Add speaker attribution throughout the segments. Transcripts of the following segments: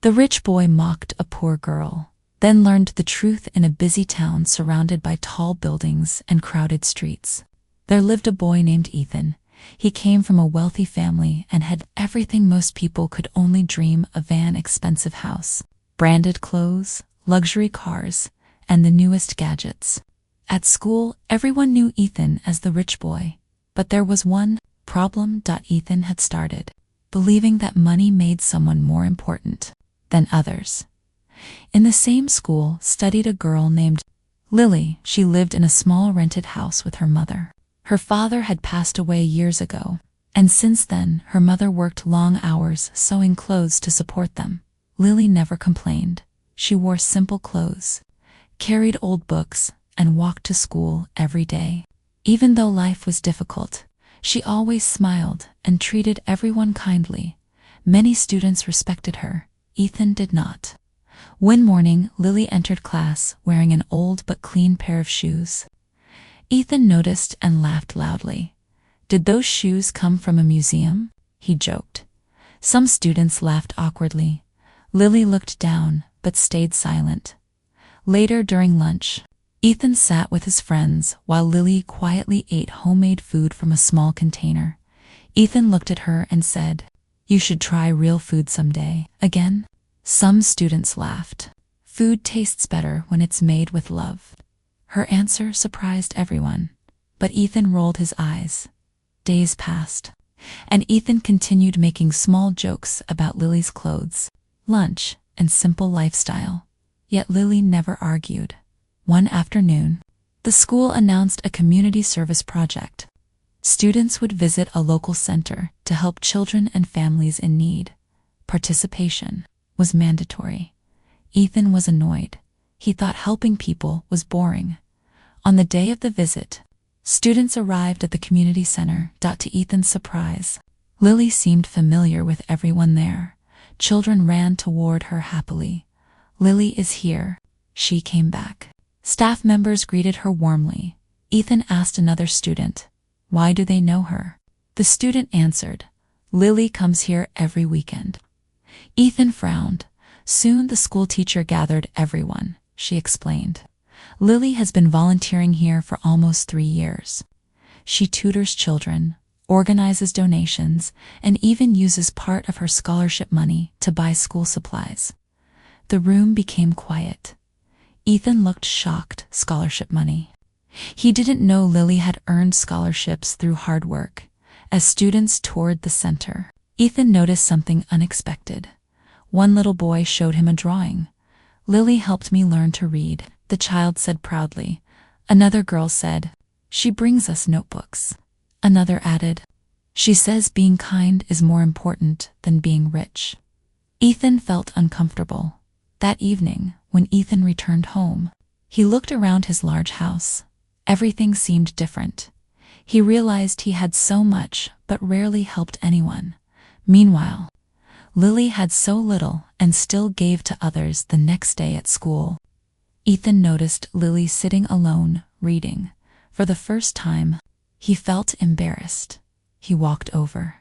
Speaker 1: The rich boy mocked a poor girl, then learned the truth in a busy town surrounded by tall buildings and crowded streets. There lived a boy named Ethan. He came from a wealthy family and had everything most people could only dream of: an expensive house, branded clothes, luxury cars, and the newest gadgets. At school, everyone knew Ethan as the rich boy, but there was one problem. Ethan had started believing that money made someone more important than others. In the same school studied a girl named Lily. She lived in a small rented house with her mother. Her father had passed away years ago, and since then her mother worked long hours sewing clothes to support them. Lily never complained. She wore simple clothes, carried old books, and walked to school every day. Even though life was difficult, she always smiled and treated everyone kindly. Many students respected her. Ethan did not. One morning, Lily entered class wearing an old but clean pair of shoes. Ethan noticed and laughed loudly. "Did those shoes come from a museum?" he joked. Some students laughed awkwardly. Lily looked down but stayed silent. Later, during lunch, Ethan sat with his friends while Lily quietly ate homemade food from a small container. Ethan looked at her and said, "You should try real food someday." Again, some students laughed. Food tastes better when it's made with love. Her answer surprised everyone, but Ethan rolled his eyes. Days passed, and Ethan continued making small jokes about Lily's clothes, lunch, and simple lifestyle. Yet Lily never argued. One afternoon, the school announced a community service project. Students would visit a local center to help children and families in need. Participation was mandatory. Ethan was annoyed. He thought helping people was boring. On the day of the visit, students arrived at the community center. To Ethan's surprise, Lily seemed familiar with everyone there. Children ran toward her happily. "Lily is here," she came back. Staff members greeted her warmly. Ethan asked another student, "Why do they know her?" The student answered, "Lily comes here every weekend." Ethan frowned. Soon the school teacher gathered everyone. She explained, "Lily has been volunteering here for almost 3 years. She tutors children, organizes donations, and even uses part of her scholarship money to buy school supplies." The room became quiet. Ethan looked shocked. Scholarship money. He didn't know Lily had earned scholarships through hard work. As students toured the center, Ethan noticed something unexpected. One little boy showed him a drawing. "Lily helped me learn to read," the child said proudly. Another girl said, "She brings us notebooks." Another added, "She says being kind is more important than being rich." Ethan felt uncomfortable. That evening, when Ethan returned home, he looked around his large house. Everything seemed different. He realized he had so much but rarely helped anyone. Meanwhile, Lily had so little and still gave to others. The next day at school, Ethan noticed Lily sitting alone, reading. For the first time, he felt embarrassed. He walked over.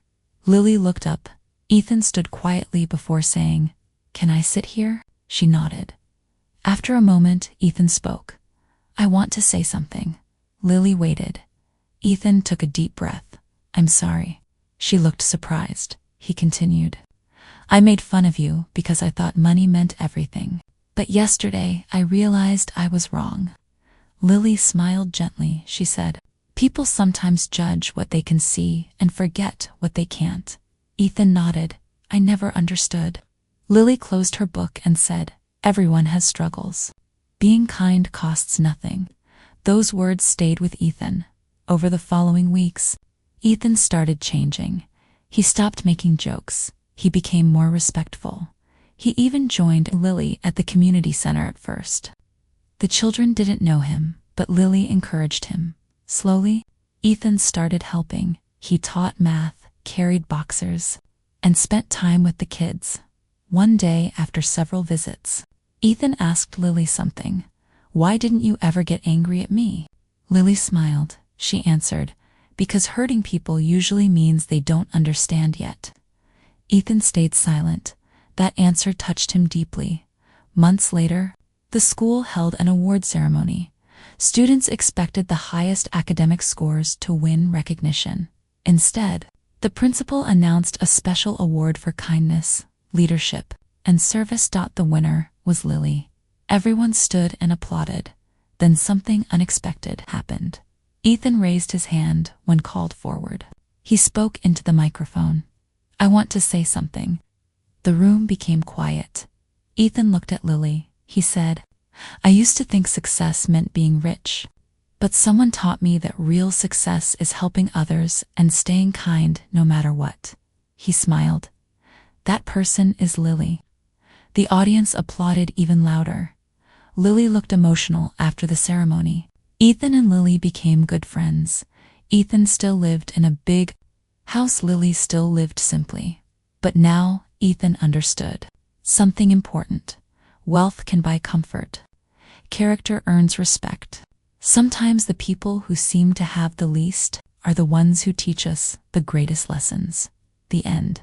Speaker 1: Lily looked up. Ethan stood quietly before saying, "Can I sit here?" She nodded. After a moment, Ethan spoke. "I want to say something." Lily waited. Ethan took a deep breath. "I'm sorry." She looked surprised. He continued, "I made fun of you because I thought money meant everything. But yesterday I realized I was wrong." Lily smiled gently. She said, "People sometimes judge what they can see and forget what they can't." Ethan nodded. "I never understood." Lily closed her book and said, "Everyone has struggles. Being kind costs nothing." Those words stayed with Ethan. Over the following weeks, Ethan started changing. He stopped making jokes. He became more respectful. He even joined Lily at the community center at first. The children didn't know him, but Lily encouraged him. Slowly, Ethan started helping. He taught math, carried boxers, and spent time with the kids. One day, after several visits, Ethan asked Lily something. "Why didn't you ever get angry at me?" Lily smiled. She answered, "Because hurting people usually means they don't understand yet." Ethan stayed silent. That answer touched him deeply. Months later, the school held an award ceremony. Students expected the highest academic scores to win recognition. Instead, the principal announced a special award for kindness, leadership, and service. The winner was Lily. Everyone stood and applauded. Then something unexpected happened. Ethan raised his hand when called forward. He spoke into the microphone. "I want to say something." The room became quiet. Ethan looked at Lily. He said, "I used to think success meant being rich. But someone taught me that real success is helping others and staying kind no matter what." He smiled. "That person is Lily." The audience applauded even louder. Lily looked emotional after the ceremony. Ethan and Lily became good friends. Ethan still lived in a big house. Lily still lived simply. But now Ethan understood something important. Wealth can buy comfort. Character earns respect. Sometimes the people who seem to have the least are the ones who teach us the greatest lessons. The end.